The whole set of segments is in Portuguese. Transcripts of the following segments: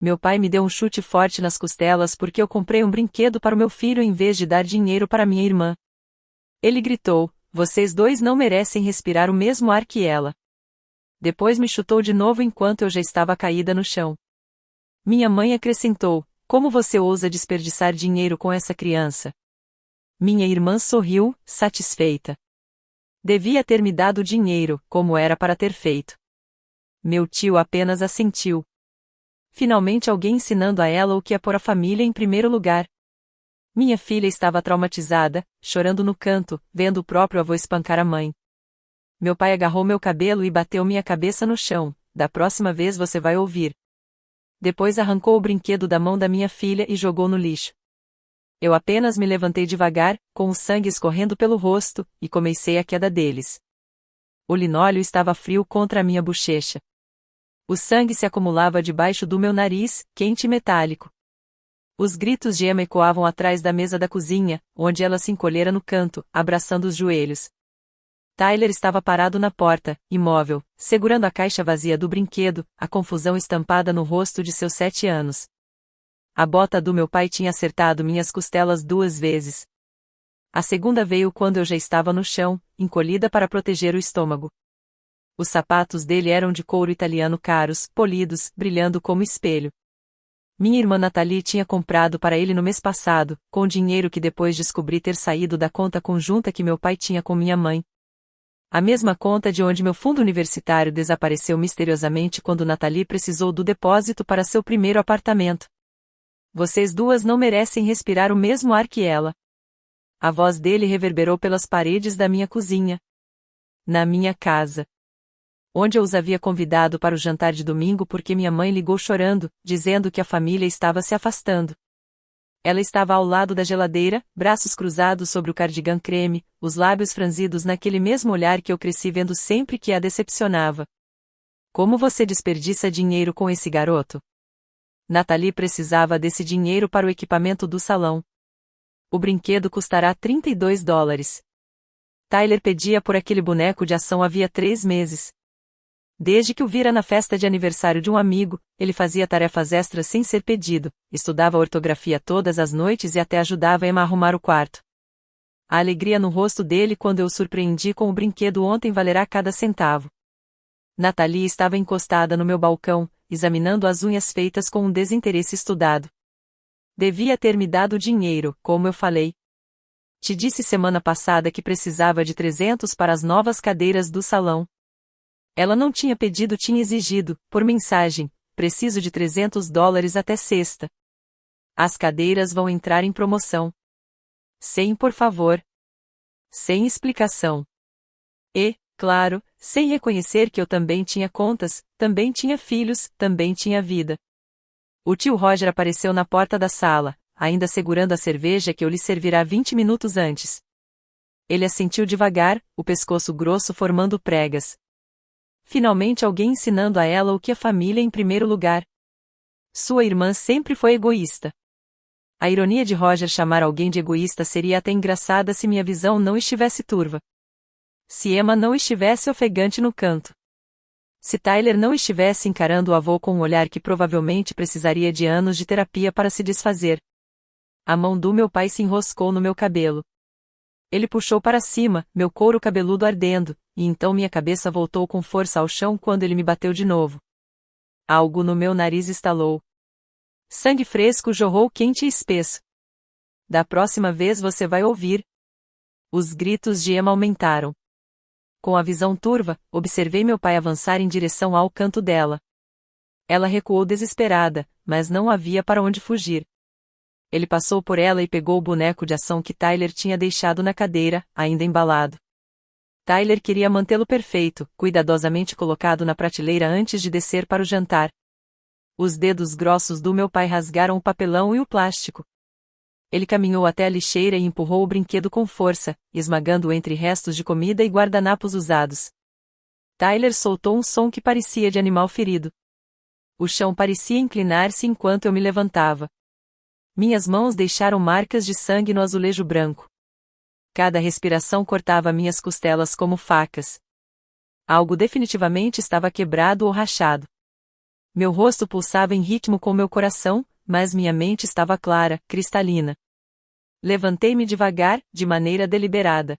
Meu pai me deu um chute forte nas costelas porque eu comprei um brinquedo para o meu filho em vez de dar dinheiro para minha irmã. Ele gritou: "Vocês dois não merecem respirar o mesmo ar que ela." Depois me chutou de novo enquanto eu já estava caída no chão. Minha mãe acrescentou: "Como você ousa desperdiçar dinheiro com essa criança?" Minha irmã sorriu, satisfeita. Devia ter me dado dinheiro, como era para ter feito. Meu tio apenas assentiu. Finalmente alguém ensinando a ela o que é pôr a família em primeiro lugar. Minha filha estava traumatizada, chorando no canto, vendo o próprio avô espancar a mãe. Meu pai agarrou meu cabelo e bateu minha cabeça no chão. "Da próxima vez você vai ouvir." Depois arrancou o brinquedo da mão da minha filha e jogou no lixo. Eu apenas me levantei devagar, com o sangue escorrendo pelo rosto, e comecei a queda deles. O linóleo estava frio contra a minha bochecha. O sangue se acumulava debaixo do meu nariz, quente e metálico. Os gritos de Emma ecoavam atrás da mesa da cozinha, onde ela se encolhera no canto, abraçando os joelhos. Tyler estava parado na porta, imóvel, segurando a caixa vazia do brinquedo, a confusão estampada no rosto de seus 7 anos. A bota do meu pai tinha acertado minhas costelas 2 vezes. A segunda veio quando eu já estava no chão, encolhida para proteger o estômago. Os sapatos dele eram de couro italiano caros, polidos, brilhando como espelho. Minha irmã Nathalie tinha comprado para ele no mês passado, com dinheiro que depois descobri ter saído da conta conjunta que meu pai tinha com minha mãe. A mesma conta de onde meu fundo universitário desapareceu misteriosamente quando Nathalie precisou do depósito para seu primeiro apartamento. "Vocês duas não merecem respirar o mesmo ar que ela." A voz dele reverberou pelas paredes da minha cozinha. Na minha casa. Onde eu os havia convidado para o jantar de domingo porque minha mãe ligou chorando, dizendo que a família estava se afastando. Ela estava ao lado da geladeira, braços cruzados sobre o cardigan creme, os lábios franzidos naquele mesmo olhar que eu cresci vendo sempre que a decepcionava. "Como você desperdiça dinheiro com esse garoto?" Nathalie precisava desse dinheiro para o equipamento do salão. "O brinquedo custará $32. Tyler pedia por aquele boneco de ação havia 3 meses. Desde que o vira na festa de aniversário de um amigo, ele fazia tarefas extras sem ser pedido, estudava ortografia todas as noites e até ajudava Emma a arrumar o quarto. A alegria no rosto dele quando eu o surpreendi com o brinquedo ontem valerá cada centavo. Nathalie estava encostada no meu balcão, examinando as unhas feitas com um desinteresse estudado. "Devia ter me dado dinheiro, como eu falei. Te disse semana passada que precisava de 300 para as novas cadeiras do salão." Ela não tinha pedido, tinha exigido, por mensagem: "Preciso de $300 até sexta. As cadeiras vão entrar em promoção." Sem por favor. Sem explicação. E, claro, sem reconhecer que eu também tinha contas, também tinha filhos, também tinha vida. O tio Roger apareceu na porta da sala, ainda segurando a cerveja que eu lhe servirá 20 minutos antes. Ele assentiu devagar, o pescoço grosso formando pregas. Finalmente alguém ensinando a ela o que é família em primeiro lugar. Sua irmã sempre foi egoísta. A ironia de Roger chamar alguém de egoísta seria até engraçada se minha visão não estivesse turva. Se Emma não estivesse ofegante no canto. Se Tyler não estivesse encarando o avô com um olhar que provavelmente precisaria de anos de terapia para se desfazer. A mão do meu pai se enroscou no meu cabelo. Ele puxou para cima, meu couro cabeludo ardendo, e então minha cabeça voltou com força ao chão quando ele me bateu de novo. Algo no meu nariz estalou. Sangue fresco jorrou quente e espesso. "Da próxima vez você vai ouvir." Os gritos de Emma aumentaram. Com a visão turva, observei meu pai avançar em direção ao canto dela. Ela recuou desesperada, mas não havia para onde fugir. Ele passou por ela e pegou o boneco de ação que Tyler tinha deixado na cadeira, ainda embalado. Tyler queria mantê-lo perfeito, cuidadosamente colocado na prateleira antes de descer para o jantar. Os dedos grossos do meu pai rasgaram o papelão e o plástico. Ele caminhou até a lixeira e empurrou o brinquedo com força, esmagando-o entre restos de comida e guardanapos usados. Tyler soltou um som que parecia de animal ferido. O chão parecia inclinar-se enquanto eu me levantava. Minhas mãos deixaram marcas de sangue no azulejo branco. Cada respiração cortava minhas costelas como facas. Algo definitivamente estava quebrado ou rachado. Meu rosto pulsava em ritmo com meu coração, mas minha mente estava clara, cristalina. Levantei-me devagar, de maneira deliberada.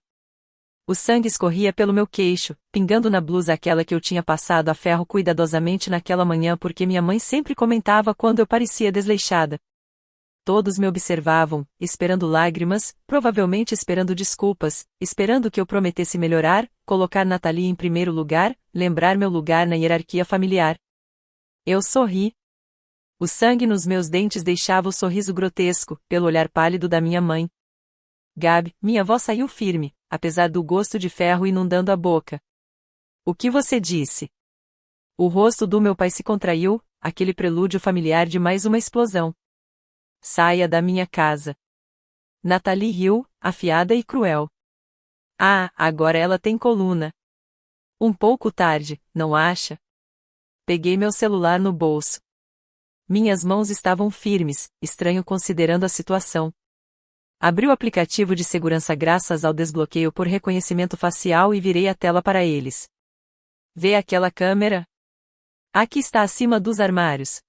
O sangue escorria pelo meu queixo, pingando na blusa aquela que eu tinha passado a ferro cuidadosamente naquela manhã porque minha mãe sempre comentava quando eu parecia desleixada. Todos me observavam, esperando lágrimas, provavelmente esperando desculpas, esperando que eu prometesse melhorar, colocar Nathalie em primeiro lugar, lembrar meu lugar na hierarquia familiar. Eu sorri. O sangue nos meus dentes deixava o sorriso grotesco, pelo olhar pálido da minha mãe. Gabi, minha avó saiu firme, apesar do gosto de ferro inundando a boca. O que você disse? O rosto do meu pai se contraiu, aquele prelúdio familiar de mais uma explosão. Saia da minha casa. Nathalie riu, afiada e cruel. Ah, agora ela tem coluna. Um pouco tarde, não acha? Peguei meu celular no bolso. Minhas mãos estavam firmes, estranho considerando a situação. Abri o aplicativo de segurança graças ao desbloqueio por reconhecimento facial e virei a tela para eles. Vê aquela câmera? Aqui está acima dos armários.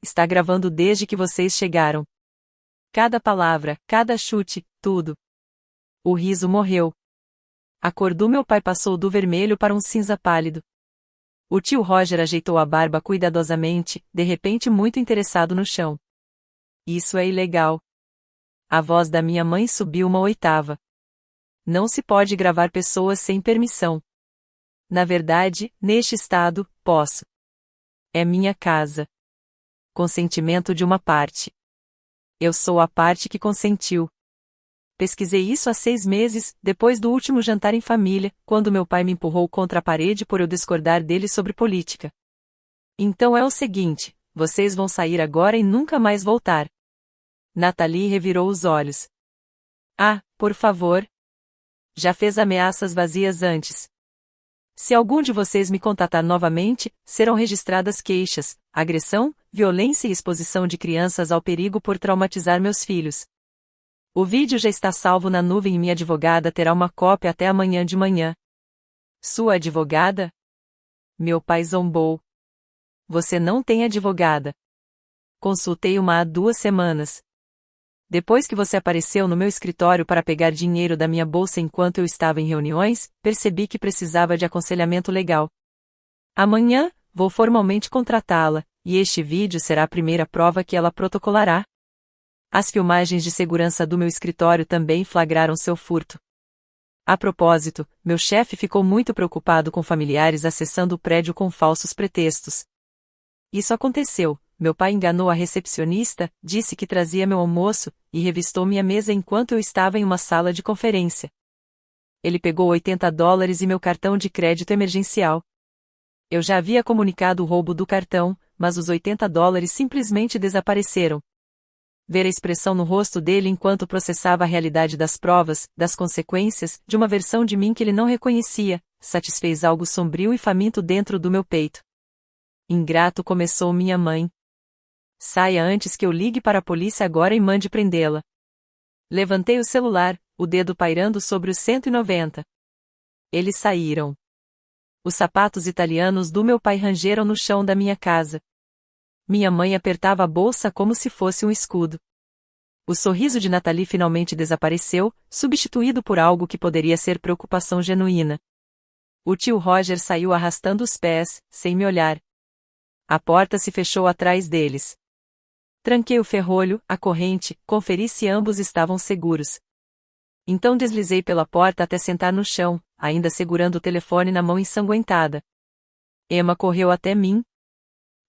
Está gravando desde que vocês chegaram. Cada palavra, cada chute, tudo. O riso morreu. A cor do meu pai passou do vermelho para um cinza pálido. O tio Roger ajeitou a barba cuidadosamente, de repente muito interessado no chão. Isso é ilegal. A voz da minha mãe subiu uma oitava. Não se pode gravar pessoas sem permissão. Na verdade, neste estado, posso. É minha casa. Consentimento de uma parte. Eu sou a parte que consentiu. Pesquisei isso há 6 meses, depois do último jantar em família, quando meu pai me empurrou contra a parede por eu discordar dele sobre política. Então é o seguinte, vocês vão sair agora e nunca mais voltar. Nathalie revirou os olhos. Ah, por favor. Já fez ameaças vazias antes. Se algum de vocês me contatar novamente, serão registradas queixas, agressão, violência e exposição de crianças ao perigo por traumatizar meus filhos. O vídeo já está salvo na nuvem e minha advogada terá uma cópia até amanhã de manhã. Sua advogada? Meu pai zombou. Você não tem advogada. Consultei uma há 2 semanas. Depois que você apareceu no meu escritório para pegar dinheiro da minha bolsa enquanto eu estava em reuniões, percebi que precisava de aconselhamento legal. Amanhã, vou formalmente contratá-la, e este vídeo será a primeira prova que ela protocolará. As filmagens de segurança do meu escritório também flagraram seu furto. A propósito, meu chefe ficou muito preocupado com familiares acessando o prédio com falsos pretextos. Isso aconteceu. Meu pai enganou a recepcionista, disse que trazia meu almoço, e revistou minha mesa enquanto eu estava em uma sala de conferência. Ele pegou $80 e meu cartão de crédito emergencial. Eu já havia comunicado o roubo do cartão, mas os $80 simplesmente desapareceram. Ver a expressão no rosto dele enquanto processava a realidade das provas, das consequências, de uma versão de mim que ele não reconhecia, satisfez algo sombrio e faminto dentro do meu peito. Ingrato, começou minha mãe. Saia antes que eu ligue para a polícia agora e mande prendê-la. Levantei o celular, o dedo pairando sobre os 190. Eles saíram. Os sapatos italianos do meu pai rangeram no chão da minha casa. Minha mãe apertava a bolsa como se fosse um escudo. O sorriso de Nathalie finalmente desapareceu, substituído por algo que poderia ser preocupação genuína. O tio Roger saiu arrastando os pés, sem me olhar. A porta se fechou atrás deles. Tranquei o ferrolho, a corrente, conferi se ambos estavam seguros. Então deslizei pela porta até sentar no chão, ainda segurando o telefone na mão ensanguentada. Emma correu até mim.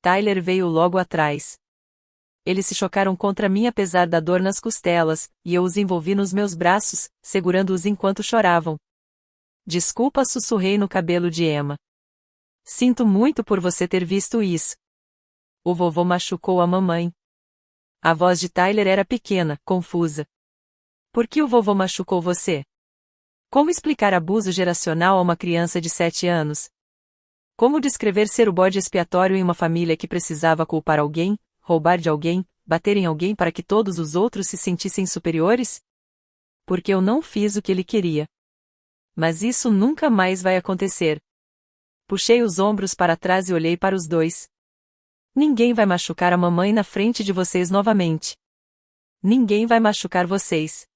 Tyler veio logo atrás. Eles se chocaram contra mim apesar da dor nas costelas, e eu os envolvi nos meus braços, segurando-os enquanto choravam. Desculpa, sussurrei no cabelo de Emma. Sinto muito por você ter visto isso. O vovô machucou a mamãe. A voz de Tyler era pequena, confusa. Por que o vovô machucou você? Como explicar abuso geracional a uma criança de 7 anos? Como descrever ser o bode expiatório em uma família que precisava culpar alguém, roubar de alguém, bater em alguém para que todos os outros se sentissem superiores? Porque eu não fiz o que ele queria. Mas isso nunca mais vai acontecer. Puxei os ombros para trás e olhei para os dois. Ninguém vai machucar a mamãe na frente de vocês novamente. Ninguém vai machucar vocês.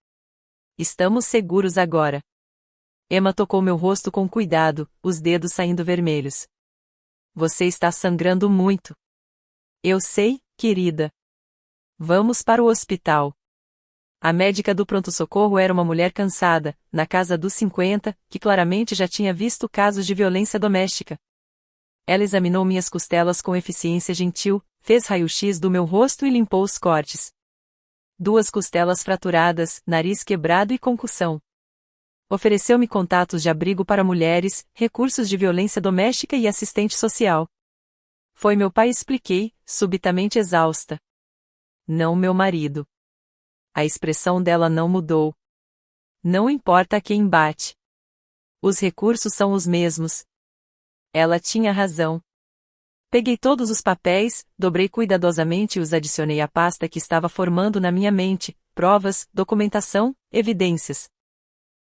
Estamos seguros agora. Emma tocou meu rosto com cuidado, os dedos saindo vermelhos. Você está sangrando muito. Eu sei, querida. Vamos para o hospital. A médica do pronto-socorro era uma mulher cansada, na casa dos 50, que claramente já tinha visto casos de violência doméstica. Ela examinou minhas costelas com eficiência gentil, fez raio-x do meu rosto e limpou os cortes. 2 costelas fraturadas, nariz quebrado e concussão. Ofereceu-me contatos de abrigo para mulheres, recursos de violência doméstica e assistente social. Foi meu pai, expliquei, subitamente exausta. Não meu marido. A expressão dela não mudou. Não importa a quem bate. Os recursos são os mesmos. Ela tinha razão. Peguei todos os papéis, dobrei cuidadosamente e os adicionei à pasta que estava formando na minha mente: provas, documentação, evidências.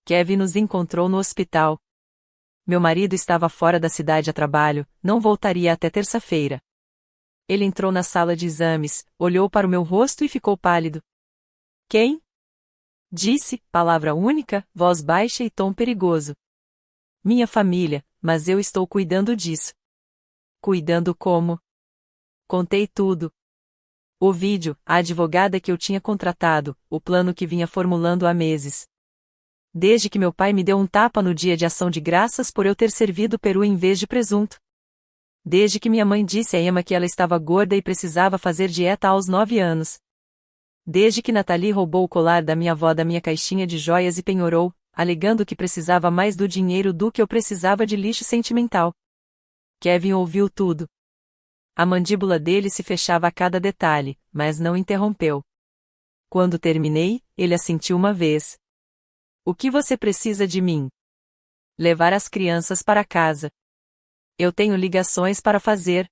Kevin nos encontrou no hospital. Meu marido estava fora da cidade a trabalho, não voltaria até terça-feira. Ele entrou na sala de exames, olhou para o meu rosto e ficou pálido. Quem? Disse, palavra única, voz baixa e tom perigoso. Minha família, mas eu estou cuidando disso. Cuidando como? Contei tudo. O vídeo, a advogada que eu tinha contratado, o plano que vinha formulando há meses. Desde que meu pai me deu um tapa no dia de ação de graças por eu ter servido peru em vez de presunto. Desde que minha mãe disse a Emma que ela estava gorda e precisava fazer dieta aos 9 anos. Desde que Nathalie roubou o colar da minha avó da minha caixinha de joias e penhorou, alegando que precisava mais do dinheiro do que eu precisava de lixo sentimental. Kevin ouviu tudo. A mandíbula dele se fechava a cada detalhe, mas não interrompeu. Quando terminei, ele assentiu uma vez. O que você precisa de mim? Levar as crianças para casa. Eu tenho ligações para fazer.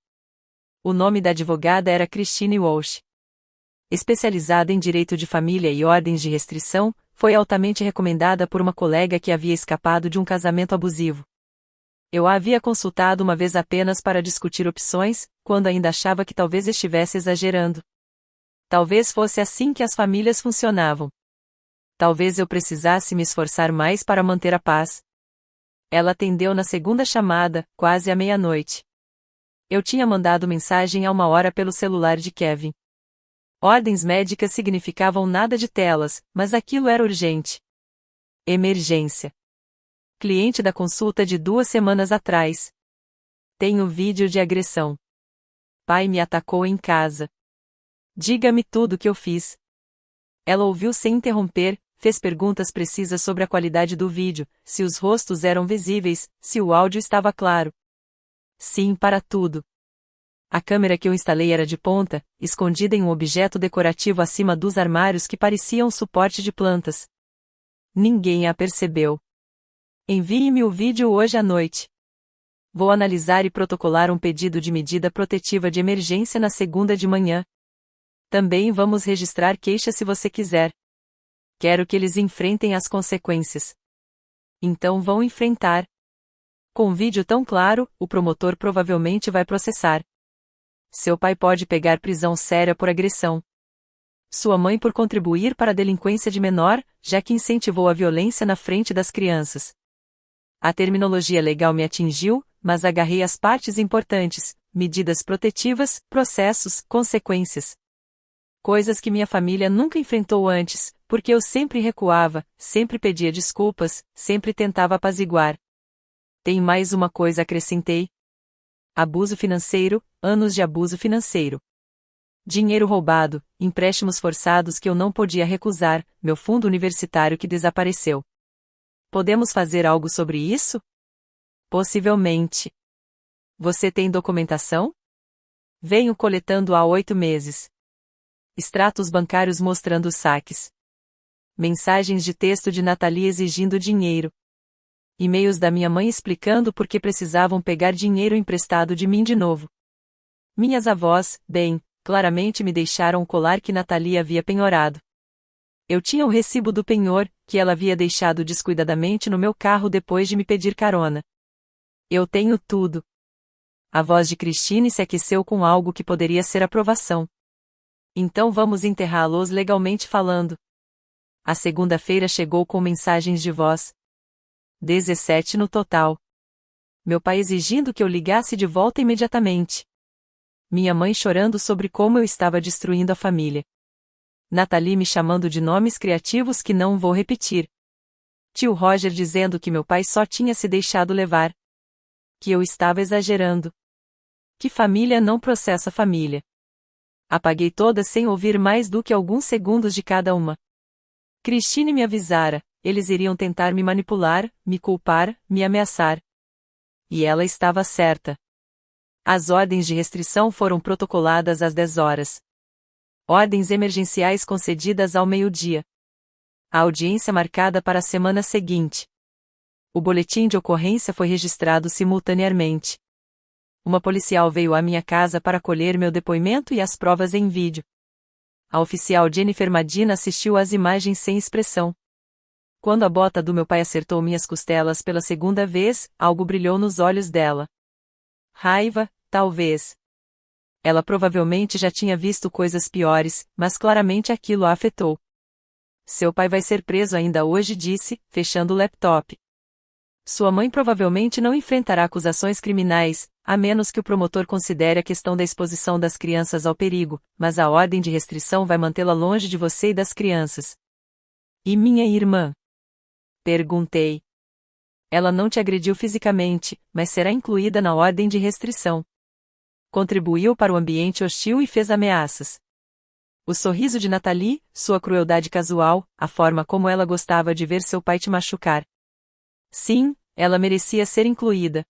O nome da advogada era Christine Walsh. Especializada em direito de família e ordens de restrição, foi altamente recomendada por uma colega que havia escapado de um casamento abusivo. Eu a havia consultado uma vez apenas para discutir opções, quando ainda achava que talvez estivesse exagerando. Talvez fosse assim que as famílias funcionavam. Talvez eu precisasse me esforçar mais para manter a paz. Ela atendeu na segunda chamada, quase à meia-noite. Eu tinha mandado mensagem há 1 hora pelo celular de Kevin. Ordens médicas significavam nada de telas, mas aquilo era urgente. Emergência. Cliente da consulta de 2 semanas atrás. Tenho vídeo de agressão. Pai me atacou em casa. Diga-me tudo o que eu fiz. Ela ouviu sem interromper, fez perguntas precisas sobre a qualidade do vídeo, se os rostos eram visíveis, se o áudio estava claro. Sim para tudo. A câmera que eu instalei era de ponta, escondida em um objeto decorativo acima dos armários que pareciam suporte de plantas. Ninguém a percebeu. Envie-me o vídeo hoje à noite. Vou analisar e protocolar um pedido de medida protetiva de emergência na segunda de manhã. Também vamos registrar queixa se você quiser. Quero que eles enfrentem as consequências. Então vão enfrentar. Com um vídeo tão claro, o promotor provavelmente vai processar. Seu pai pode pegar prisão séria por agressão. Sua mãe por contribuir para a delinquência de menor, já que incentivou a violência na frente das crianças. A terminologia legal me atingiu, mas agarrei as partes importantes: medidas protetivas, processos, consequências. Coisas que minha família nunca enfrentou antes, porque eu sempre recuava, sempre pedia desculpas, sempre tentava apaziguar. Tem mais uma coisa, acrescentei. Abuso financeiro, anos de abuso financeiro. Dinheiro roubado, empréstimos forçados que eu não podia recusar, meu fundo universitário que desapareceu. Podemos fazer algo sobre isso? Possivelmente. Você tem documentação? Venho coletando há 8 meses. Extratos bancários mostrando os saques. Mensagens de texto de Nathalie exigindo dinheiro. E-mails da minha mãe explicando por que precisavam pegar dinheiro emprestado de mim de novo. Minhas avós, bem, claramente me deixaram o colar que Nathalie havia penhorado. Eu tinha o recibo do penhor, que ela havia deixado descuidadamente no meu carro depois de me pedir carona. Eu tenho tudo. A voz de Christine se aqueceu com algo que poderia ser aprovação. Então vamos enterrá-los legalmente falando. A segunda-feira chegou com mensagens de voz. 17 no total. Meu pai exigindo que eu ligasse de volta imediatamente. Minha mãe chorando sobre como eu estava destruindo a família. Nathalie me chamando de nomes criativos que não vou repetir. Tio Roger dizendo que meu pai só tinha se deixado levar. Que eu estava exagerando. Que família não processa família. Apaguei todas sem ouvir mais do que alguns segundos de cada uma. Christine me avisara, eles iriam tentar me manipular, me culpar, me ameaçar. E ela estava certa. As ordens de restrição foram protocoladas às 10 horas. Ordens emergenciais concedidas ao meio-dia. A audiência marcada para a semana seguinte. O boletim de ocorrência foi registrado simultaneamente. Uma policial veio à minha casa para colher meu depoimento e as provas em vídeo. A oficial Jennifer Madina assistiu às imagens sem expressão. Quando a bota do meu pai acertou minhas costelas pela segunda vez, algo brilhou nos olhos dela. Raiva, talvez. Ela provavelmente já tinha visto coisas piores, mas claramente aquilo a afetou. Seu pai vai ser preso ainda hoje, disse, fechando o laptop. Sua mãe provavelmente não enfrentará acusações criminais, a menos que o promotor considere a questão da exposição das crianças ao perigo, mas a ordem de restrição vai mantê-la longe de você e das crianças. E minha irmã? Perguntei. Ela não te agrediu fisicamente, mas será incluída na ordem de restrição. Contribuiu para o ambiente hostil e fez ameaças. O sorriso de Nathalie, sua crueldade casual, a forma como ela gostava de ver seu pai te machucar. Sim, ela merecia ser incluída.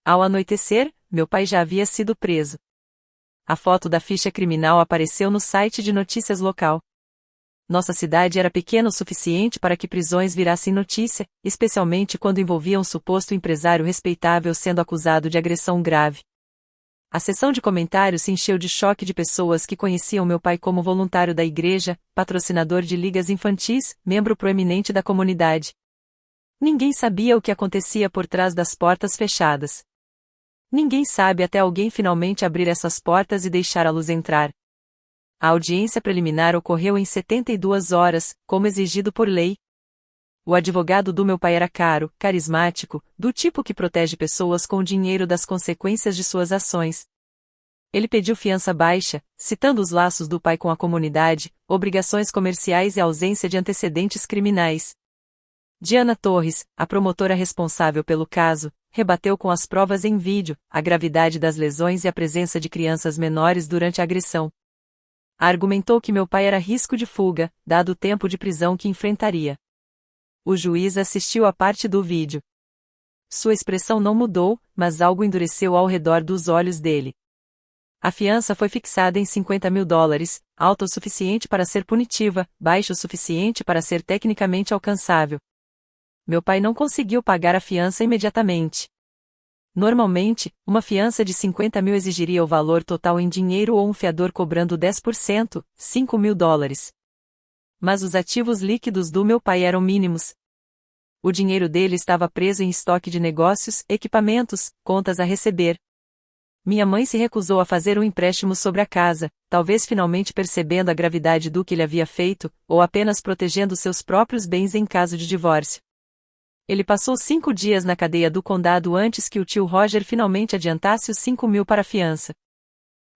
Ao anoitecer, meu pai já havia sido preso. A foto da ficha criminal apareceu no site de notícias local. Nossa cidade era pequena o suficiente para que prisões virassem notícia, especialmente quando envolviam um suposto empresário respeitável sendo acusado de agressão grave. A seção de comentários se encheu de choque de pessoas que conheciam meu pai como voluntário da igreja, patrocinador de ligas infantis, membro proeminente da comunidade. Ninguém sabia o que acontecia por trás das portas fechadas. Ninguém sabe até alguém finalmente abrir essas portas e deixar a luz entrar. A audiência preliminar ocorreu em 72 horas, como exigido por lei. O advogado do meu pai era caro, carismático, do tipo que protege pessoas com o dinheiro das consequências de suas ações. Ele pediu fiança baixa, citando os laços do pai com a comunidade, obrigações comerciais e ausência de antecedentes criminais. Diana Torres, a promotora responsável pelo caso, rebateu com as provas em vídeo a gravidade das lesões e a presença de crianças menores durante a agressão. Argumentou que meu pai era risco de fuga, dado o tempo de prisão que enfrentaria. O juiz assistiu a parte do vídeo. Sua expressão não mudou, mas algo endureceu ao redor dos olhos dele. A fiança foi fixada em $50.000, alta o suficiente para ser punitiva, baixa o suficiente para ser tecnicamente alcançável. Meu pai não conseguiu pagar a fiança imediatamente. Normalmente, uma fiança de 50 mil exigiria o valor total em dinheiro ou um fiador cobrando 10%, $5.000. Mas os ativos líquidos do meu pai eram mínimos. O dinheiro dele estava preso em estoque de negócios, equipamentos, contas a receber. Minha mãe se recusou a fazer um empréstimo sobre a casa, talvez finalmente percebendo a gravidade do que ele havia feito, ou apenas protegendo seus próprios bens em caso de divórcio. Ele passou 5 dias na cadeia do condado antes que o tio Roger finalmente adiantasse os 5 mil para a fiança.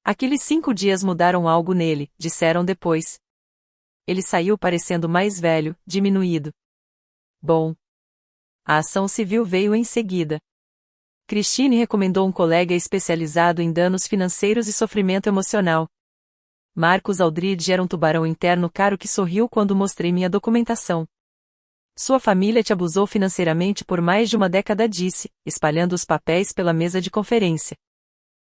Aqueles 5 dias mudaram algo nele, disseram depois. Ele saiu parecendo mais velho, diminuído. Bom. A ação civil veio em seguida. Christine recomendou um colega especializado em danos financeiros e sofrimento emocional. Marcos Aldridge era um tubarão interno caro que sorriu quando mostrei minha documentação. Sua família te abusou financeiramente por mais de uma década, disse, espalhando os papéis pela mesa de conferência.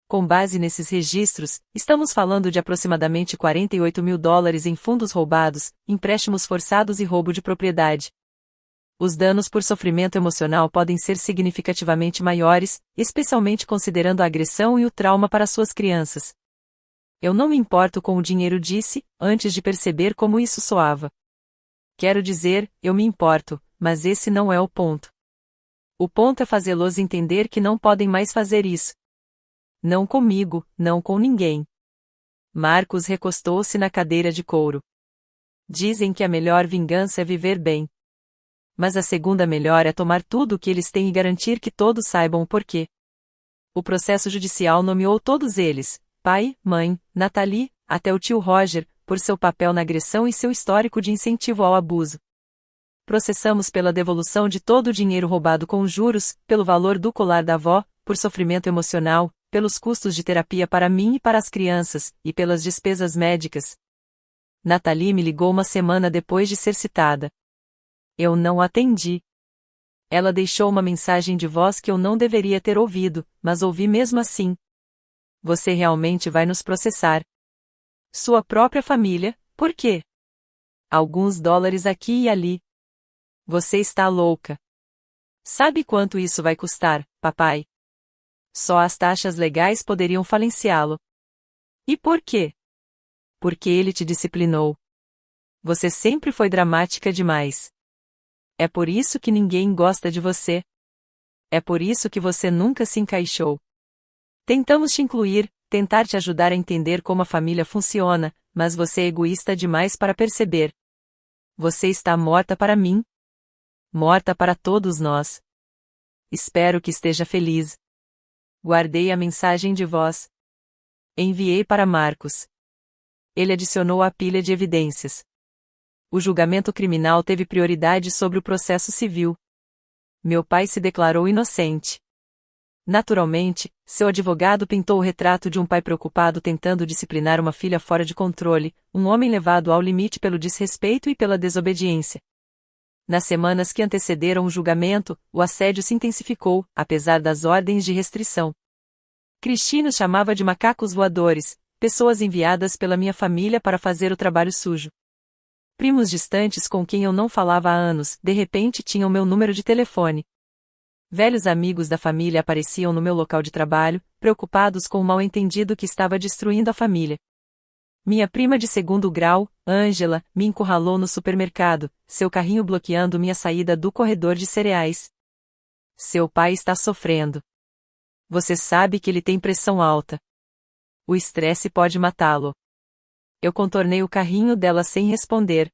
Com base nesses registros, estamos falando de aproximadamente $48.000 em fundos roubados, empréstimos forçados e roubo de propriedade. Os danos por sofrimento emocional podem ser significativamente maiores, especialmente considerando a agressão e o trauma para suas crianças. Eu não me importo com o dinheiro, disse, antes de perceber como isso soava. Quero dizer, eu me importo, mas esse não é o ponto. O ponto é fazê-los entender que não podem mais fazer isso. Não comigo, não com ninguém. Marcos recostou-se na cadeira de couro. Dizem que a melhor vingança é viver bem. Mas a segunda melhor é tomar tudo o que eles têm e garantir que todos saibam o porquê. O processo judicial nomeou todos eles, pai, mãe, Nathalie, até o tio Roger, por seu papel na agressão e seu histórico de incentivo ao abuso. Processamos pela devolução de todo o dinheiro roubado com juros, pelo valor do colar da avó, por sofrimento emocional, pelos custos de terapia para mim e para as crianças, e pelas despesas médicas. Nathalie me ligou uma semana depois de ser citada. Eu não atendi. Ela deixou uma mensagem de voz que eu não deveria ter ouvido, mas ouvi mesmo assim. Você realmente vai nos processar. Sua própria família, por quê? Alguns dólares aqui e ali. Você está louca. Sabe quanto isso vai custar, papai? Só as taxas legais poderiam falenciá-lo. E por quê? Porque ele te disciplinou. Você sempre foi dramática demais. É por isso que ninguém gosta de você. É por isso que você nunca se encaixou. Tentamos te incluir, tentar te ajudar a entender como a família funciona, mas você é egoísta demais para perceber. Você está morta para mim. Morta para todos nós. Espero que esteja feliz. Guardei a mensagem de voz. Enviei para Marcos. Ele adicionou à pilha de evidências. O julgamento criminal teve prioridade sobre o processo civil. Meu pai se declarou inocente. Naturalmente, seu advogado pintou o retrato de um pai preocupado tentando disciplinar uma filha fora de controle, um homem levado ao limite pelo desrespeito e pela desobediência. Nas semanas que antecederam o julgamento, o assédio se intensificou, apesar das ordens de restrição. Cristina os chamava de macacos voadores, pessoas enviadas pela minha família para fazer o trabalho sujo. Primos distantes com quem eu não falava há anos, de repente tinham meu número de telefone. Velhos amigos da família apareciam no meu local de trabalho, preocupados com o mal-entendido que estava destruindo a família. Minha prima de segundo grau, Ângela, me encurralou no supermercado, seu carrinho bloqueando minha saída do corredor de cereais. Seu pai está sofrendo. Você sabe que ele tem pressão alta. O estresse pode matá-lo. Eu contornei o carrinho dela sem responder.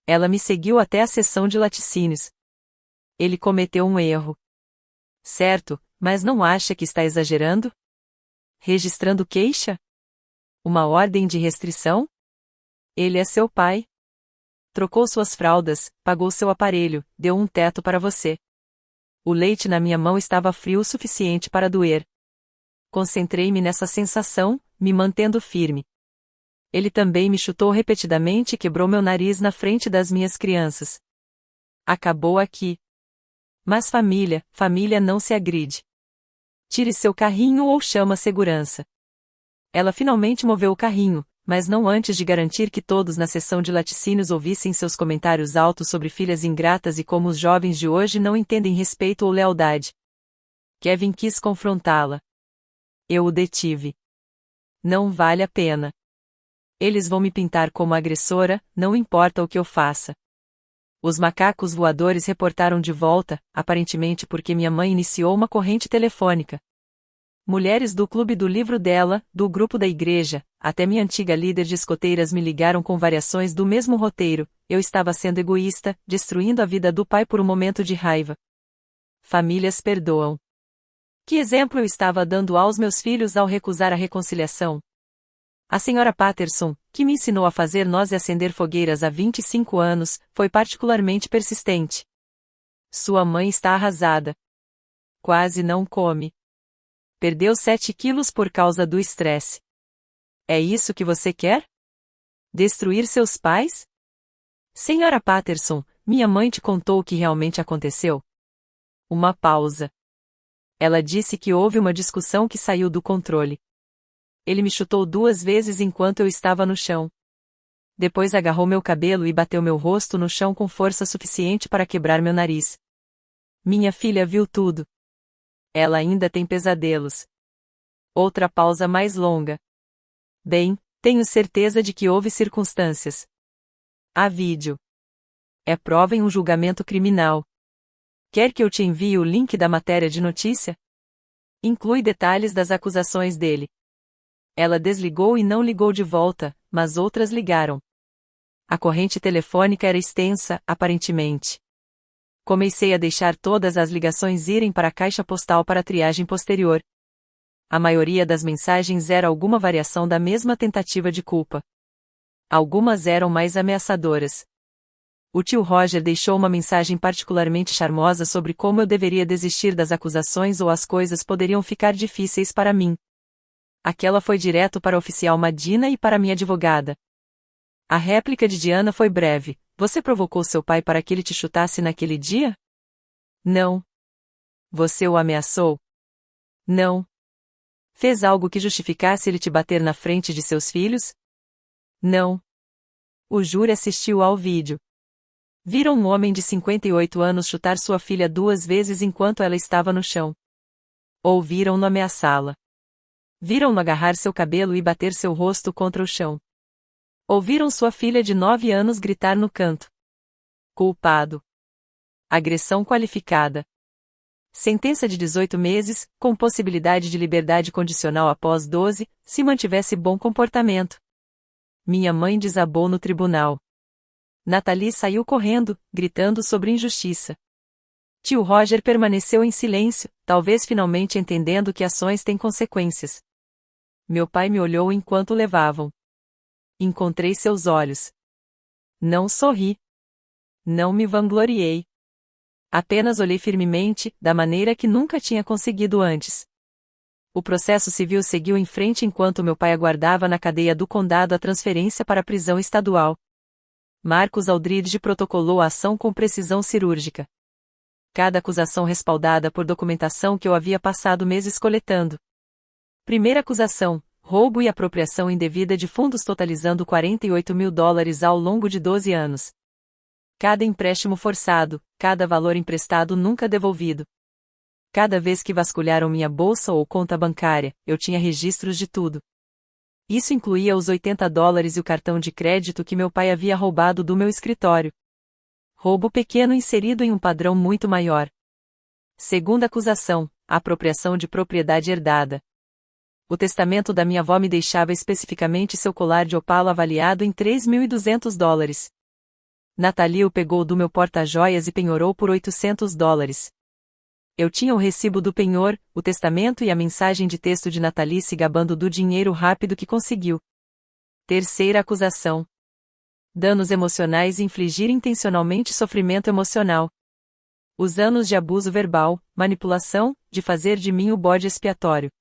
Ela me seguiu até a seção de laticínios. Ele cometeu um erro. Certo, mas não acha que está exagerando? Registrando queixa? Uma ordem de restrição? Ele é seu pai. Trocou suas fraldas, pagou seu aparelho, deu um teto para você. O leite na minha mão estava frio o suficiente para doer. Concentrei-me nessa sensação, me mantendo firme. Ele também me chutou repetidamente e quebrou meu nariz na frente das minhas crianças. Acabou aqui. Mas família não se agride. Tire seu carrinho ou chama a segurança. Ela finalmente moveu o carrinho, mas não antes de garantir que todos na seção de laticínios ouvissem seus comentários altos sobre filhas ingratas e como os jovens de hoje não entendem respeito ou lealdade. Kevin quis confrontá-la. Eu o detive. Não vale a pena. Eles vão me pintar como agressora, não importa o que eu faça. Os macacos voadores reportaram de volta, aparentemente porque minha mãe iniciou uma corrente telefônica. Mulheres do clube do livro dela, do grupo da igreja, até minha antiga líder de escoteiras me ligaram com variações do mesmo roteiro. Eu estava sendo egoísta, destruindo a vida do pai por um momento de raiva. Famílias perdoam. Que exemplo eu estava dando aos meus filhos ao recusar a reconciliação? A senhora Patterson, que me ensinou a fazer nós e acender fogueiras há 25 anos, foi particularmente persistente. Sua mãe está arrasada. Quase não come. Perdeu 7 quilos por causa do estresse. É isso que você quer? Destruir seus pais? Senhora Patterson, minha mãe te contou o que realmente aconteceu? Uma pausa. Ela disse que houve uma discussão que saiu do controle. Ele me chutou 2 vezes enquanto eu estava no chão. Depois agarrou meu cabelo e bateu meu rosto no chão com força suficiente para quebrar meu nariz. Minha filha viu tudo. Ela ainda tem pesadelos. Outra pausa mais longa. Bem, tenho certeza de que houve circunstâncias. Há vídeo. É prova em um julgamento criminal. Quer que eu te envie o link da matéria de notícia? Inclui detalhes das acusações dele. Ela desligou e não ligou de volta, mas outras ligaram. A corrente telefônica era extensa, aparentemente. Comecei a deixar todas as ligações irem para a caixa postal para a triagem posterior. A maioria das mensagens era alguma variação da mesma tentativa de culpa. Algumas eram mais ameaçadoras. O tio Roger deixou uma mensagem particularmente charmosa sobre como eu deveria desistir das acusações ou as coisas poderiam ficar difíceis para mim. Aquela foi direto para a oficial Madina e para minha advogada. A réplica de Diana foi breve. Você provocou seu pai para que ele te chutasse naquele dia? Não. Você o ameaçou? Não. Fez algo que justificasse ele te bater na frente de seus filhos? Não. O júri assistiu ao vídeo. Viram um homem de 58 anos chutar sua filha 2 vezes enquanto ela estava no chão. Ouviram-no ameaçá-la. Viram-no agarrar seu cabelo e bater seu rosto contra o chão. Ouviram sua filha de 9 anos gritar no canto. Culpado. Agressão qualificada. Sentença de 18 meses, com possibilidade de liberdade condicional após 12, se mantivesse bom comportamento. Minha mãe desabou no tribunal. Nathalie saiu correndo, gritando sobre injustiça. Tio Roger permaneceu em silêncio, talvez finalmente entendendo que ações têm consequências. Meu pai me olhou enquanto levavam. Encontrei seus olhos. Não sorri. Não me vangloriei. Apenas olhei firmemente, da maneira que nunca tinha conseguido antes. O processo civil seguiu em frente enquanto meu pai aguardava na cadeia do condado a transferência para a prisão estadual. Marcus Aldridge protocolou a ação com precisão cirúrgica. Cada acusação respaldada por documentação que eu havia passado meses coletando. Primeira acusação: roubo e apropriação indevida de fundos totalizando $48 mil ao longo de 12 anos. Cada empréstimo forçado, cada valor emprestado nunca devolvido. Cada vez que vasculharam minha bolsa ou conta bancária, eu tinha registros de tudo. Isso incluía os $80 e o cartão de crédito que meu pai havia roubado do meu escritório. Roubo pequeno inserido em um padrão muito maior. Segunda acusação: apropriação de propriedade herdada. O testamento da minha avó me deixava especificamente seu colar de opalo avaliado em $3.200. Nathalie o pegou do meu porta-joias e penhorou por $800. Eu tinha o recibo do penhor, o testamento e a mensagem de texto de Nathalie se gabando do dinheiro rápido que conseguiu. Terceira acusação: danos emocionais e infligir intencionalmente sofrimento emocional. Os anos de abuso verbal, manipulação, de fazer de mim o bode expiatório.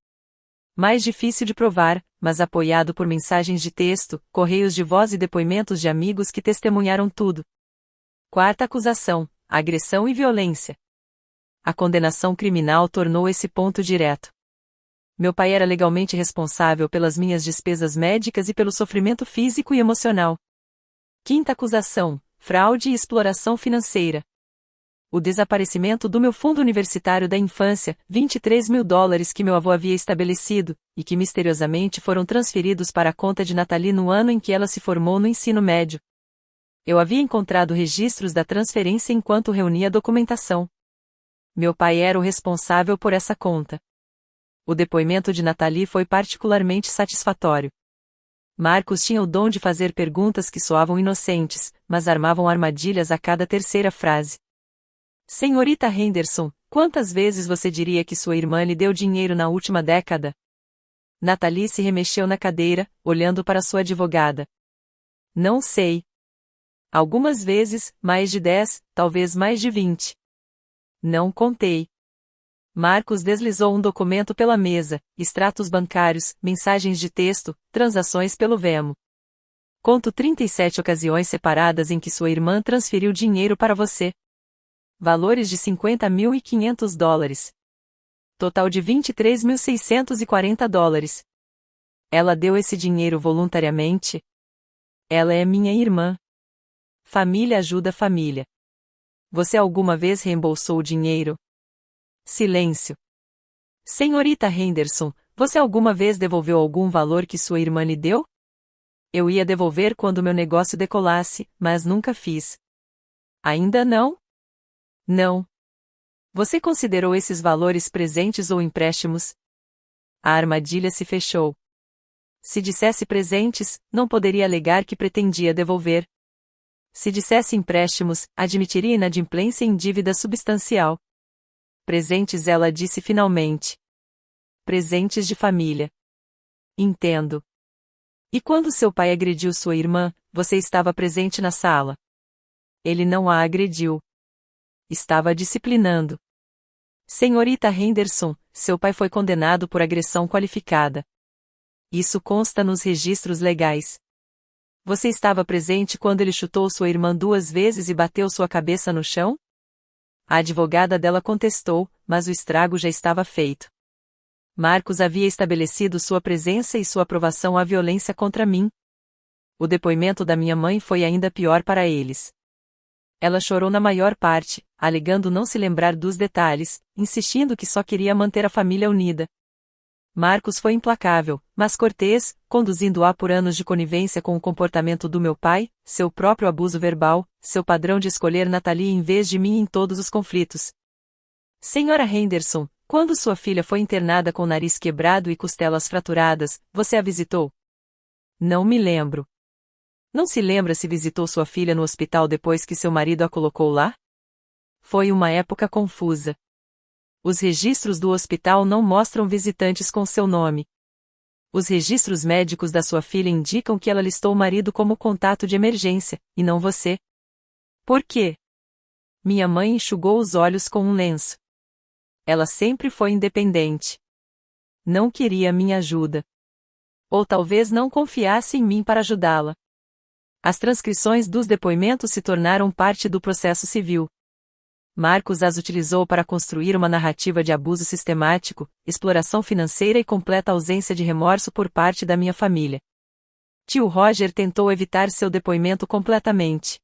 Mais difícil de provar, mas apoiado por mensagens de texto, correios de voz e depoimentos de amigos que testemunharam tudo. Quarta acusação: agressão e violência. A condenação criminal tornou esse ponto direto. Meu pai era legalmente responsável pelas minhas despesas médicas e pelo sofrimento físico e emocional. Quinta acusação: fraude e exploração financeira. O desaparecimento do meu fundo universitário da infância, $23 mil que meu avô havia estabelecido, e que misteriosamente foram transferidos para a conta de Nathalie no ano em que ela se formou no ensino médio. Eu havia encontrado registros da transferência enquanto reunia documentação. Meu pai era o responsável por essa conta. O depoimento de Nathalie foi particularmente satisfatório. Marcos tinha o dom de fazer perguntas que soavam inocentes, mas armavam armadilhas a cada terceira frase. Senhorita Henderson, quantas vezes você diria que sua irmã lhe deu dinheiro na última década? Nathalie se remexeu na cadeira, olhando para sua advogada. Não sei. Algumas vezes, mais de 10, talvez mais de 20. Não contei. Marcos deslizou um documento pela mesa: extratos bancários, mensagens de texto, transações pelo Venmo. Conto 37 ocasiões separadas em que sua irmã transferiu dinheiro para você. Valores de $50.500. Total de $23.640. Ela deu esse dinheiro voluntariamente? Ela é minha irmã. Família ajuda família. Você alguma vez reembolsou o dinheiro? Silêncio. Senhorita Henderson, você alguma vez devolveu algum valor que sua irmã lhe deu? Eu ia devolver quando meu negócio decolasse, mas nunca fiz. Ainda não? Não. Você considerou esses valores presentes ou empréstimos? A armadilha se fechou. Se dissesse presentes, não poderia alegar que pretendia devolver. Se dissesse empréstimos, admitiria inadimplência em dívida substancial. Presentes, ela disse finalmente. Presentes de família. Entendo. E quando seu pai agrediu sua irmã, você estava presente na sala? Ele não a agrediu. Estava disciplinando. Senhorita Henderson, seu pai foi condenado por agressão qualificada. Isso consta nos registros legais. Você estava presente quando ele chutou sua irmã 2 vezes e bateu sua cabeça no chão? A advogada dela contestou, mas o estrago já estava feito. Marcos havia estabelecido sua presença e sua aprovação à violência contra mim. O depoimento da minha mãe foi ainda pior para eles. Ela chorou na maior parte, alegando não se lembrar dos detalhes, insistindo que só queria manter a família unida. Marcos foi implacável, mas cortês, conduzindo-a por anos de conivência com o comportamento do meu pai, seu próprio abuso verbal, seu padrão de escolher Nathalie em vez de mim em todos os conflitos. Senhora Henderson, quando sua filha foi internada com o nariz quebrado e costelas fraturadas, você a visitou? Não me lembro. Não se lembra se visitou sua filha no hospital depois que seu marido a colocou lá? Foi uma época confusa. Os registros do hospital não mostram visitantes com seu nome. Os registros médicos da sua filha indicam que ela listou o marido como contato de emergência, e não você. Por quê? Minha mãe enxugou os olhos com um lenço. Ela sempre foi independente. Não queria minha ajuda. Ou talvez não confiasse em mim para ajudá-la. As transcrições dos depoimentos se tornaram parte do processo civil. Marcos as utilizou para construir uma narrativa de abuso sistemático, exploração financeira e completa ausência de remorso por parte da minha família. Tio Roger tentou evitar seu depoimento completamente.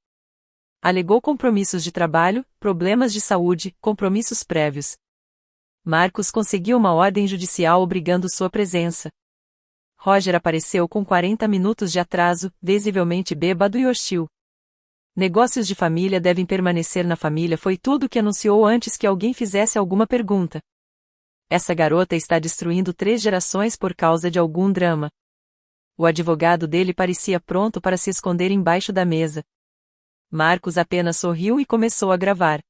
Alegou compromissos de trabalho, problemas de saúde, compromissos prévios. Marcos conseguiu uma ordem judicial obrigando sua presença. Roger apareceu com 40 minutos de atraso, visivelmente bêbado e hostil. Negócios de família devem permanecer na família foi tudo o que anunciou antes que alguém fizesse alguma pergunta. Essa garota está destruindo 3 gerações por causa de algum drama. O advogado dele parecia pronto para se esconder embaixo da mesa. Marcos apenas sorriu e começou a gravar.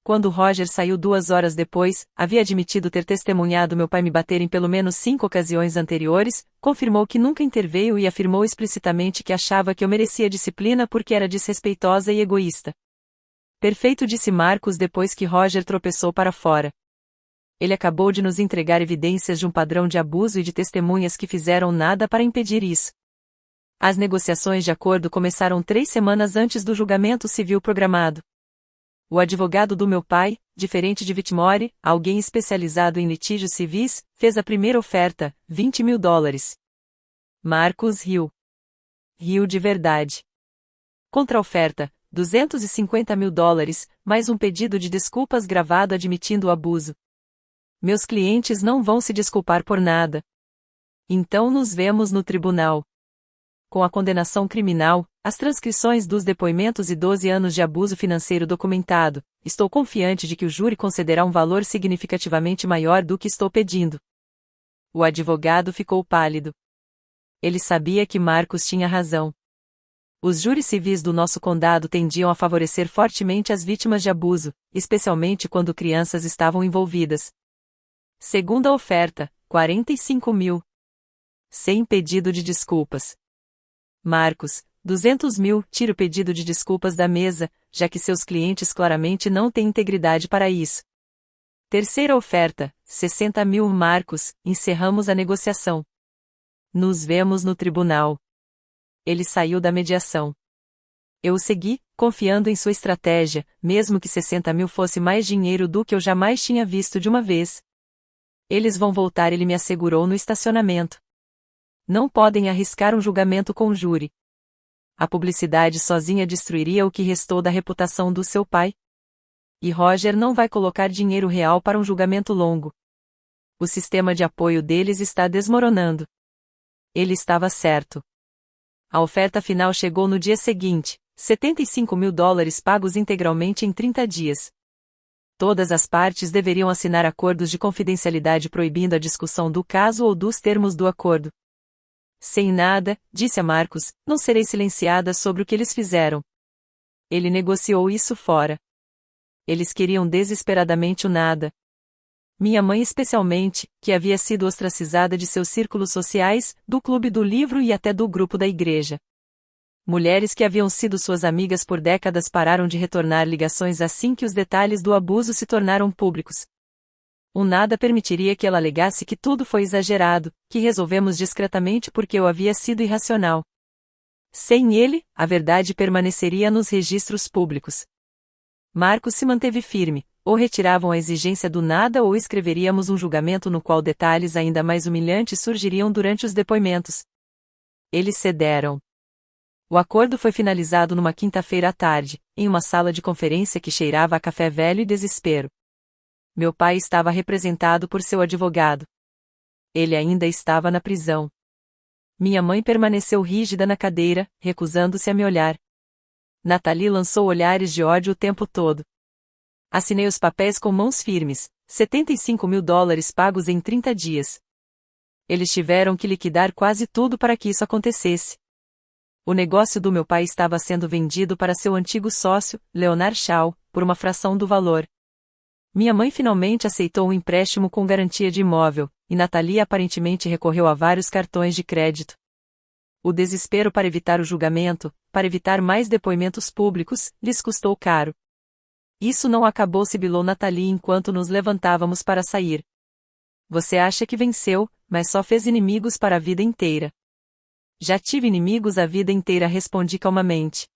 Quando Roger saiu 2 horas depois, havia admitido ter testemunhado meu pai me bater em pelo menos 5 ocasiões anteriores, confirmou que nunca interveio e afirmou explicitamente que achava que eu merecia disciplina porque era desrespeitosa e egoísta. Perfeito, disse Marcos depois que Roger tropeçou para fora. Ele acabou de nos entregar evidências de um padrão de abuso e de testemunhas que fizeram nada para impedir isso. As negociações de acordo começaram 3 semanas antes do julgamento civil programado. O advogado do meu pai, diferente de Whitmore, alguém especializado em litígios civis, fez a primeira oferta, $20.000. Marcos riu. Riu de verdade. Contra-oferta, $250.000, mais um pedido de desculpas gravado admitindo o abuso. Meus clientes não vão se desculpar por nada. Então nos vemos no tribunal. Com a condenação criminal, as transcrições dos depoimentos e 12 anos de abuso financeiro documentado, estou confiante de que o júri concederá um valor significativamente maior do que estou pedindo. O advogado ficou pálido. Ele sabia que Marcos tinha razão. Os júris civis do nosso condado tendiam a favorecer fortemente as vítimas de abuso, especialmente quando crianças estavam envolvidas. Segunda oferta, 45 mil. Sem pedido de desculpas. Marcos, 200 mil, tira o pedido de desculpas da mesa, já que seus clientes claramente não têm integridade para isso. Terceira oferta, 60 mil. Marcos, encerramos a negociação. Nos vemos no tribunal. Ele saiu da mediação. Eu o segui, confiando em sua estratégia, mesmo que 60 mil fosse mais dinheiro do que eu jamais tinha visto de uma vez. Eles vão voltar, ele me assegurou no estacionamento. Não podem arriscar um julgamento com júri. A publicidade sozinha destruiria o que restou da reputação do seu pai. E Roger não vai colocar dinheiro real para um julgamento longo. O sistema de apoio deles está desmoronando. Ele estava certo. A oferta final chegou no dia seguinte, $75.000 pagos integralmente em 30 dias. Todas as partes deveriam assinar acordos de confidencialidade proibindo a discussão do caso ou dos termos do acordo. Sem nada, disse a Marcos, não serei silenciada sobre o que eles fizeram. Ele negociou isso fora. Eles queriam desesperadamente o nada. Minha mãe especialmente, que havia sido ostracizada de seus círculos sociais, do clube do livro e até do grupo da igreja. Mulheres que haviam sido suas amigas por décadas pararam de retornar ligações assim que os detalhes do abuso se tornaram públicos. O nada permitiria que ela alegasse que tudo foi exagerado, que resolvemos discretamente porque eu havia sido irracional. Sem ele, a verdade permaneceria nos registros públicos. Marcos se manteve firme, ou retiravam a exigência do nada ou escreveríamos um julgamento no qual detalhes ainda mais humilhantes surgiriam durante os depoimentos. Eles cederam. O acordo foi finalizado numa quinta-feira à tarde, em uma sala de conferência que cheirava a café velho e desespero. Meu pai estava representado por seu advogado. Ele ainda estava na prisão. Minha mãe permaneceu rígida na cadeira, recusando-se a me olhar. Nathalie lançou olhares de ódio o tempo todo. Assinei os papéis com mãos firmes, $75.000 pagos em 30 dias. Eles tiveram que liquidar quase tudo para que isso acontecesse. O negócio do meu pai estava sendo vendido para seu antigo sócio, Leonard Shaw, por uma fração do valor. Minha mãe finalmente aceitou um empréstimo com garantia de imóvel, e Nathalie aparentemente recorreu a vários cartões de crédito. O desespero para evitar o julgamento, para evitar mais depoimentos públicos, lhes custou caro. Isso não acabou, sibilou Nathalie enquanto nos levantávamos para sair. Você acha que venceu, mas só fez inimigos para a vida inteira. Já tive inimigos a vida inteira, respondi calmamente.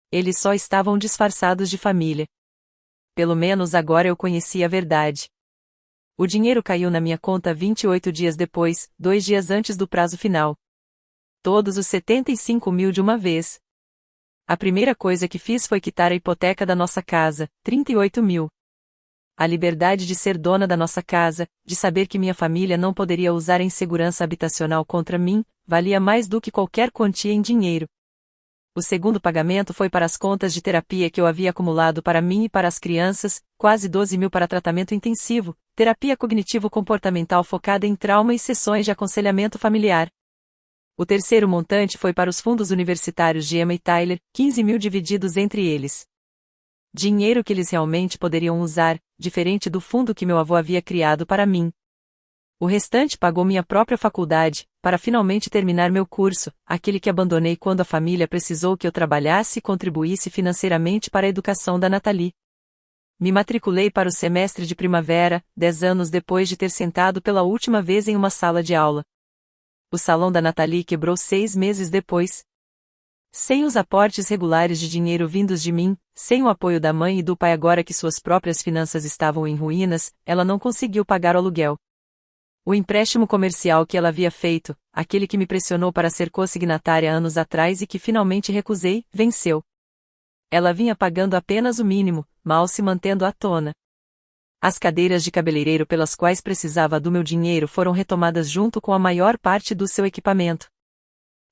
Eles só estavam disfarçados de família. Pelo menos agora eu conhecia a verdade. O dinheiro caiu na minha conta 28 dias depois, 2 dias antes do prazo final. Todos os 75 mil de uma vez. A primeira coisa que fiz foi quitar a hipoteca da nossa casa, 38 mil. A liberdade de ser dona da nossa casa, de saber que minha família não poderia usar a insegurança habitacional contra mim, valia mais do que qualquer quantia em dinheiro. O segundo pagamento foi para as contas de terapia que eu havia acumulado para mim e para as crianças, quase 12 mil para tratamento intensivo, terapia cognitivo-comportamental focada em trauma e sessões de aconselhamento familiar. O terceiro montante foi para os fundos universitários de Emma e Tyler, 15 mil divididos entre eles. Dinheiro que eles realmente poderiam usar, diferente do fundo que meu avô havia criado para mim. O restante pagou minha própria faculdade, para finalmente terminar meu curso, aquele que abandonei quando a família precisou que eu trabalhasse e contribuísse financeiramente para a educação da Nathalie. Me matriculei para o semestre de primavera, 10 anos depois de ter sentado pela última vez em uma sala de aula. O salão da Nathalie quebrou 6 meses depois. Sem os aportes regulares de dinheiro vindos de mim, sem o apoio da mãe e do pai agora que suas próprias finanças estavam em ruínas, ela não conseguiu pagar o aluguel. O empréstimo comercial que ela havia feito, aquele que me pressionou para ser consignatária anos atrás e que finalmente recusei, venceu. Ela vinha pagando apenas o mínimo, mal se mantendo à tona. As cadeiras de cabeleireiro pelas quais precisava do meu dinheiro foram retomadas junto com a maior parte do seu equipamento.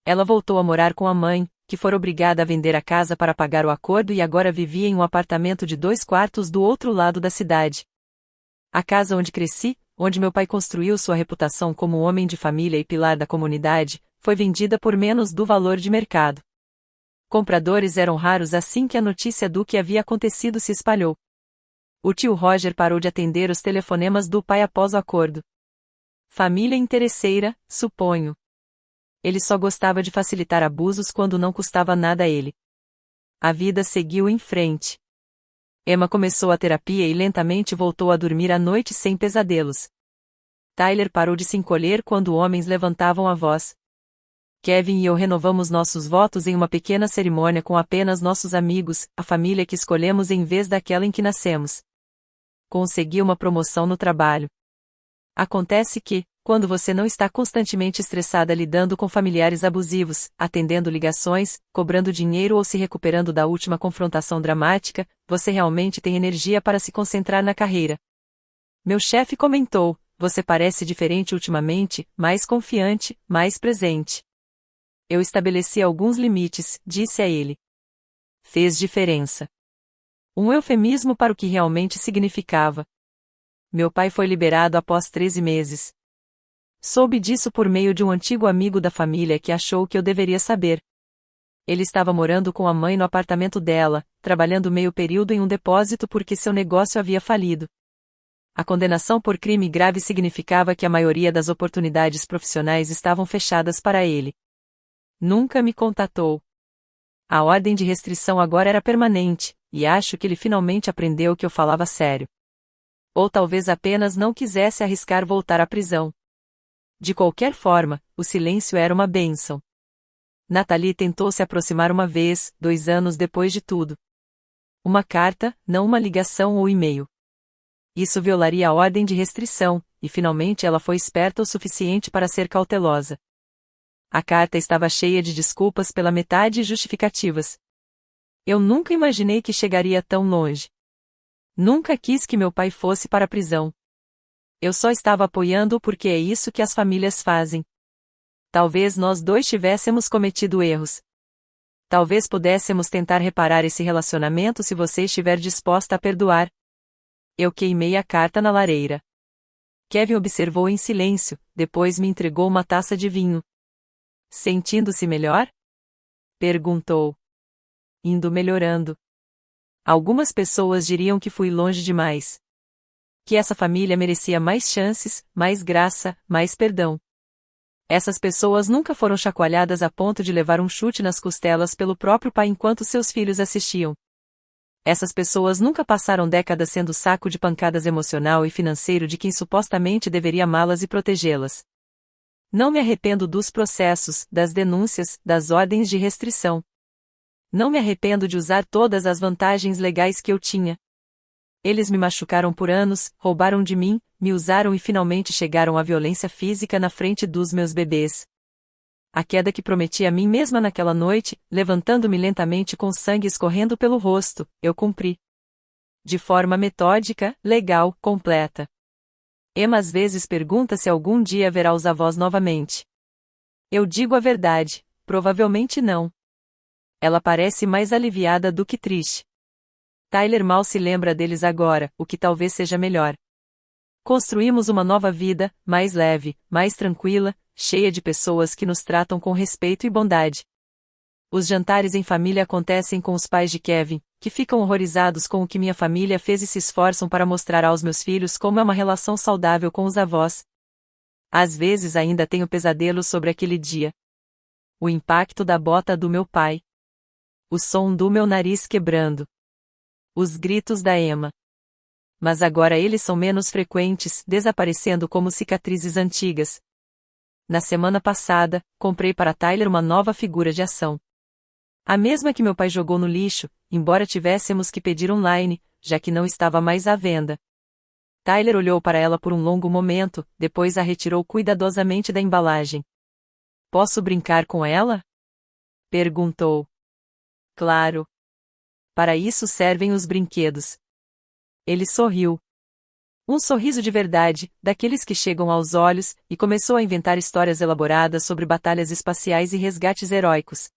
Ela voltou a morar com a mãe, que fora obrigada a vender a casa para pagar o acordo e agora vivia em um apartamento de 2 quartos do outro lado da cidade. A casa onde cresci, onde meu pai construiu sua reputação como homem de família e pilar da comunidade, foi vendida por menos do valor de mercado. Compradores eram raros assim que a notícia do que havia acontecido se espalhou. O tio Roger parou de atender os telefonemas do pai após o acordo. Família interesseira, suponho. Ele só gostava de facilitar abusos quando não custava nada a ele. A vida seguiu em frente. Emma começou a terapia e lentamente voltou a dormir à noite sem pesadelos. Tyler parou de se encolher quando homens levantavam a voz. Kevin e eu renovamos nossos votos em uma pequena cerimônia com apenas nossos amigos, a família que escolhemos em vez daquela em que nascemos. Consegui uma promoção no trabalho. Acontece que, quando você não está constantemente estressada lidando com familiares abusivos, atendendo ligações, cobrando dinheiro ou se recuperando da última confrontação dramática, você realmente tem energia para se concentrar na carreira. Meu chefe comentou, você parece diferente ultimamente, mais confiante, mais presente. Eu estabeleci alguns limites, disse a ele. Fez diferença. Um eufemismo para o que realmente significava. Meu pai foi liberado após 13 meses. Soube disso por meio de um antigo amigo da família que achou que eu deveria saber. Ele estava morando com a mãe no apartamento dela, trabalhando meio período em um depósito porque seu negócio havia falido. A condenação por crime grave significava que a maioria das oportunidades profissionais estavam fechadas para ele. Nunca me contatou. A ordem de restrição agora era permanente, e acho que ele finalmente aprendeu que eu falava sério. Ou talvez apenas não quisesse arriscar voltar à prisão. De qualquer forma, o silêncio era uma bênção. Nathalie tentou se aproximar uma vez, 2 anos depois de tudo. Uma carta, não uma ligação ou e-mail. Isso violaria a ordem de restrição, e finalmente ela foi esperta o suficiente para ser cautelosa. A carta estava cheia de desculpas pela metade e justificativas. Eu nunca imaginei que chegaria tão longe. Nunca quis que meu pai fosse para a prisão. Eu só estava apoiando-o porque é isso que as famílias fazem. Talvez nós dois tivéssemos cometido erros. Talvez pudéssemos tentar reparar esse relacionamento se você estiver disposta a perdoar. Eu queimei a carta na lareira. Kevin observou em silêncio, depois me entregou uma taça de vinho. Sentindo-se melhor? Perguntou. Indo melhorando. Algumas pessoas diriam que fui longe demais. Que essa família merecia mais chances, mais graça, mais perdão. Essas pessoas nunca foram chacoalhadas a ponto de levar um chute nas costelas pelo próprio pai enquanto seus filhos assistiam. Essas pessoas nunca passaram décadas sendo saco de pancadas emocional e financeiro de quem supostamente deveria amá-las e protegê-las. Não me arrependo dos processos, das denúncias, das ordens de restrição. Não me arrependo de usar todas as vantagens legais que eu tinha. Eles me machucaram por anos, roubaram de mim, me usaram e finalmente chegaram à violência física na frente dos meus bebês. A queda que prometi a mim mesma naquela noite, levantando-me lentamente com sangue escorrendo pelo rosto, eu cumpri. De forma metódica, legal, completa. Emma às vezes pergunta se algum dia verá os avós novamente. Eu digo a verdade, provavelmente não. Ela parece mais aliviada do que triste. Tyler mal se lembra deles agora, o que talvez seja melhor. Construímos uma nova vida, mais leve, mais tranquila, cheia de pessoas que nos tratam com respeito e bondade. Os jantares em família acontecem com os pais de Kevin, que ficam horrorizados com o que minha família fez e se esforçam para mostrar aos meus filhos como é uma relação saudável com os avós. Às vezes ainda tenho pesadelos sobre aquele dia. O impacto da bota do meu pai. O som do meu nariz quebrando. Os gritos da Emma. Mas agora eles são menos frequentes, desaparecendo como cicatrizes antigas. Na semana passada, comprei para Tyler uma nova figura de ação. A mesma que meu pai jogou no lixo, embora tivéssemos que pedir online, já que não estava mais à venda. Tyler olhou para ela por um longo momento, depois a retirou cuidadosamente da embalagem. Posso brincar com ela? Perguntou. Claro. Para isso servem os brinquedos. Ele sorriu. Um sorriso de verdade, daqueles que chegam aos olhos, e começou a inventar histórias elaboradas sobre batalhas espaciais e resgates heróicos.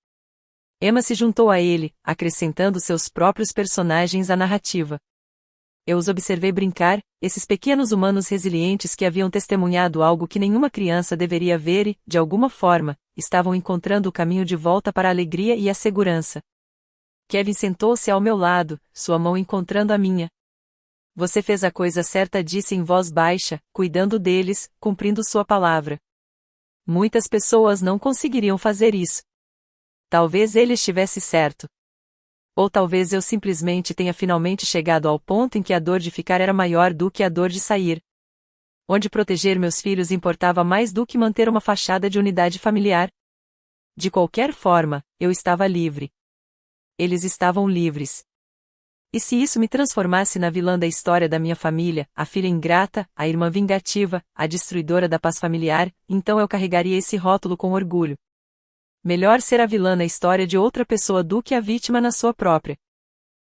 Emma se juntou a ele, acrescentando seus próprios personagens à narrativa. Eu os observei brincar, esses pequenos humanos resilientes que haviam testemunhado algo que nenhuma criança deveria ver e, de alguma forma, estavam encontrando o caminho de volta para a alegria e a segurança. Kevin sentou-se ao meu lado, sua mão encontrando a minha. Você fez a coisa certa, disse em voz baixa, cuidando deles, cumprindo sua palavra. Muitas pessoas não conseguiriam fazer isso. Talvez ele estivesse certo. Ou talvez eu simplesmente tenha finalmente chegado ao ponto em que a dor de ficar era maior do que a dor de sair. Onde proteger meus filhos importava mais do que manter uma fachada de unidade familiar. De qualquer forma, eu estava livre. Eles estavam livres. E se isso me transformasse na vilã da história da minha família, a filha ingrata, a irmã vingativa, a destruidora da paz familiar, então eu carregaria esse rótulo com orgulho. Melhor ser a vilã na história de outra pessoa do que a vítima na sua própria.